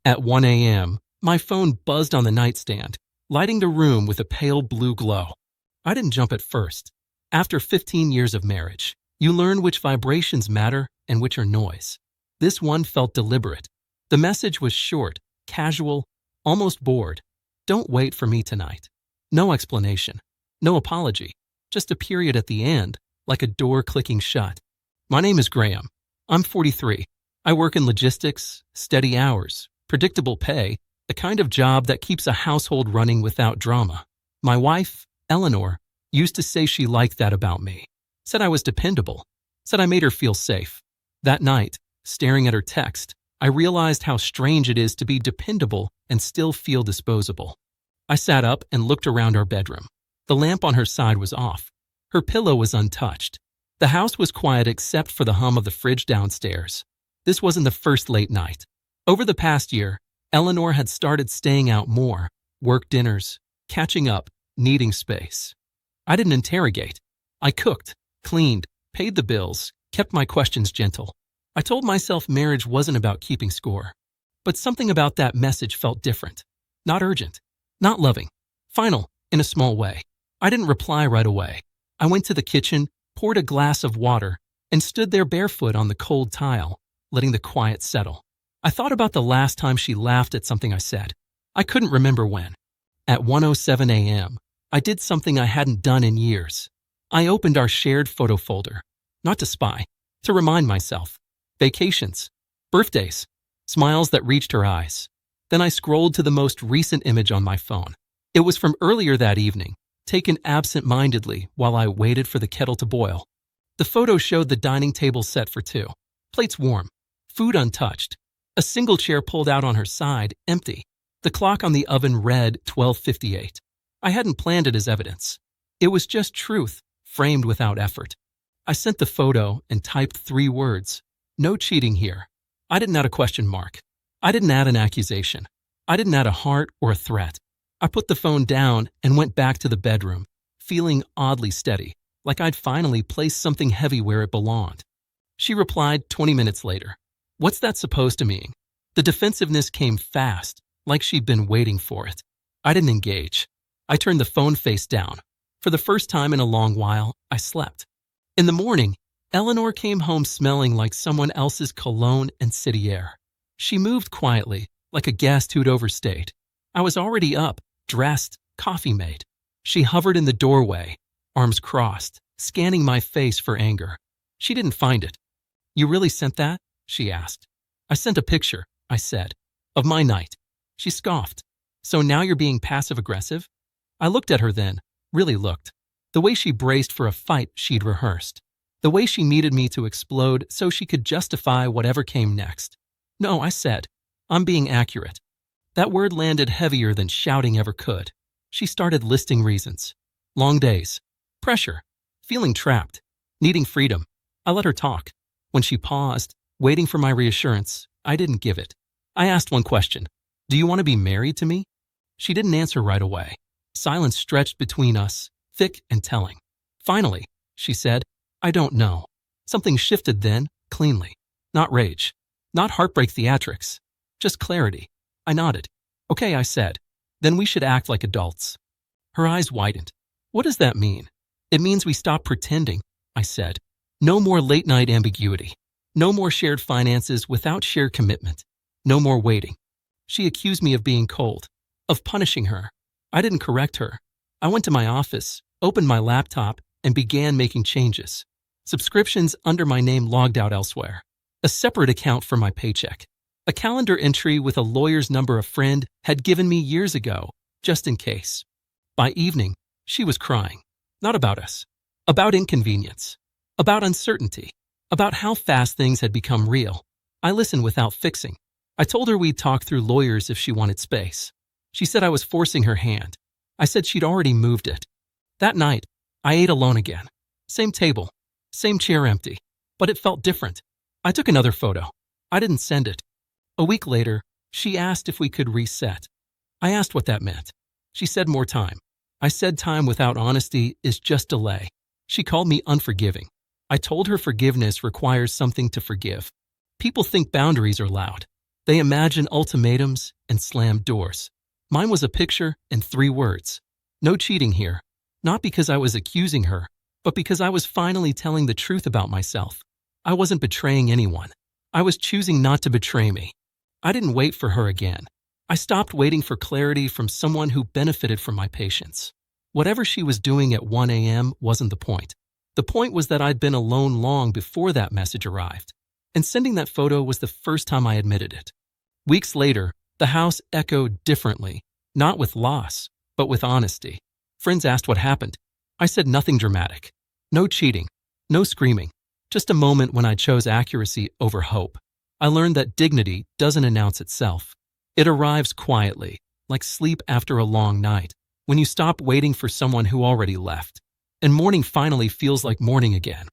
At 1 a.m., my phone buzzed on the nightstand, lighting the room with a pale blue glow. I didn't jump at first. After 15 years of marriage, you learn which vibrations matter and which are noise. This one felt deliberate. The message was short, casual, almost bored. Don't wait for me tonight. No explanation. No apology. Just a period at the end, like a door clicking shut. My name is Graham. I'm 43. I work in logistics, steady hours, predictable pay, the kind of job that keeps a household running without drama. My wife, Eleanor, used to say she liked that about me. Said I was dependable. Said I made her feel safe. That night, staring at her text, I realized how strange it is to be dependable and still feel disposable. I sat up and looked around our bedroom. The lamp on her side was off. Her pillow was untouched. The house was quiet except for the hum of the fridge downstairs. This wasn't the first late night. Over the past year, Eleanor had started staying out more, work dinners, catching up, needing space. I didn't interrogate. I cooked, cleaned, paid the bills, kept my questions gentle. I told myself marriage wasn't about keeping score. But something about that message felt different. Not urgent. Not loving. Final, in a small way. I didn't reply right away. I went to the kitchen, poured a glass of water, and stood there barefoot on the cold tile, letting the quiet settle. I thought about the last time she laughed at something I said. I couldn't remember when. At 1:07 a.m., I did something I hadn't done in years. I opened our shared photo folder. Not to spy, to remind myself. Vacations, birthdays, smiles that reached her eyes. Then I scrolled to the most recent image on my phone. It was from earlier that evening, taken absent-mindedly while I waited for the kettle to boil. The photo showed the dining table set for two, plates warm, food untouched, a single chair pulled out on her side, empty. The clock on the oven read 12:58. I hadn't planned it as evidence. It was just truth, framed without effort. I sent the photo and typed 3 words. No cheating here. I didn't add a question mark. I didn't add an accusation. I didn't add a heart or a threat. I put the phone down and went back to the bedroom, feeling oddly steady, like I'd finally placed something heavy where it belonged. She replied 20 minutes later. What's that supposed to mean? The defensiveness came fast, like she'd been waiting for it. I didn't engage. I turned the phone face down. For the first time in a long while, I slept. In the morning, Eleanor came home smelling like someone else's cologne and city air. She moved quietly, like a guest who'd overstayed. I was already up, dressed, coffee made. She hovered in the doorway, arms crossed, scanning my face for anger. She didn't find it. You really sent that? She asked. I sent a picture, I said, of my night. She scoffed. So now you're being passive-aggressive? I looked at her then, really looked. The way she braced for a fight she'd rehearsed. The way she needed me to explode so she could justify whatever came next. No, I said, I'm being accurate. That word landed heavier than shouting ever could. She started listing reasons. Long days. Pressure. Feeling trapped. Needing freedom. I let her talk. When she paused, waiting for my reassurance, I didn't give it. I asked one question. Do you want to be married to me? She didn't answer right away. Silence stretched between us, thick and telling. Finally, she said, I don't know. Something shifted then, cleanly. Not rage. Not heartbreak theatrics. Just clarity. I nodded. Okay, I said. Then we should act like adults. Her eyes widened. What does that mean? It means we stop pretending, I said. No more late-night ambiguity. No more shared finances without shared commitment. No more waiting. She accused me of being cold, of punishing her. I didn't correct her. I went to my office, opened my laptop, and began making changes. Subscriptions under my name logged out elsewhere. A separate account for my paycheck. A calendar entry with a lawyer's number a friend had given me years ago, just in case. By evening, she was crying. Not about us. About inconvenience. About uncertainty. About how fast things had become real. I listened without fixing. I told her we'd talk through lawyers if she wanted space. She said I was forcing her hand. I said she'd already moved it. That night, I ate alone again. Same table. Same chair empty. But it felt different. I took another photo. I didn't send it. A week later, she asked if we could reset. I asked what that meant. She said more time. I said time without honesty is just delay. She called me unforgiving. I told her forgiveness requires something to forgive. People think boundaries are loud. They imagine ultimatums and slammed doors. Mine was a picture and 3 words. No cheating here. Not because I was accusing her, but because I was finally telling the truth about myself. I wasn't betraying anyone. I was choosing not to betray me. I didn't wait for her again. I stopped waiting for clarity from someone who benefited from my patience. Whatever she was doing at 1 a.m. wasn't the point. The point was that I'd been alone long before that message arrived. And sending that photo was the first time I admitted it. Weeks later, the house echoed differently, not with loss, but with honesty. Friends asked what happened. I said nothing dramatic. No cheating, no screaming, just a moment when I chose accuracy over hope. I learned that dignity doesn't announce itself. It arrives quietly, like sleep after a long night, when you stop waiting for someone who already left. And morning finally feels like morning again.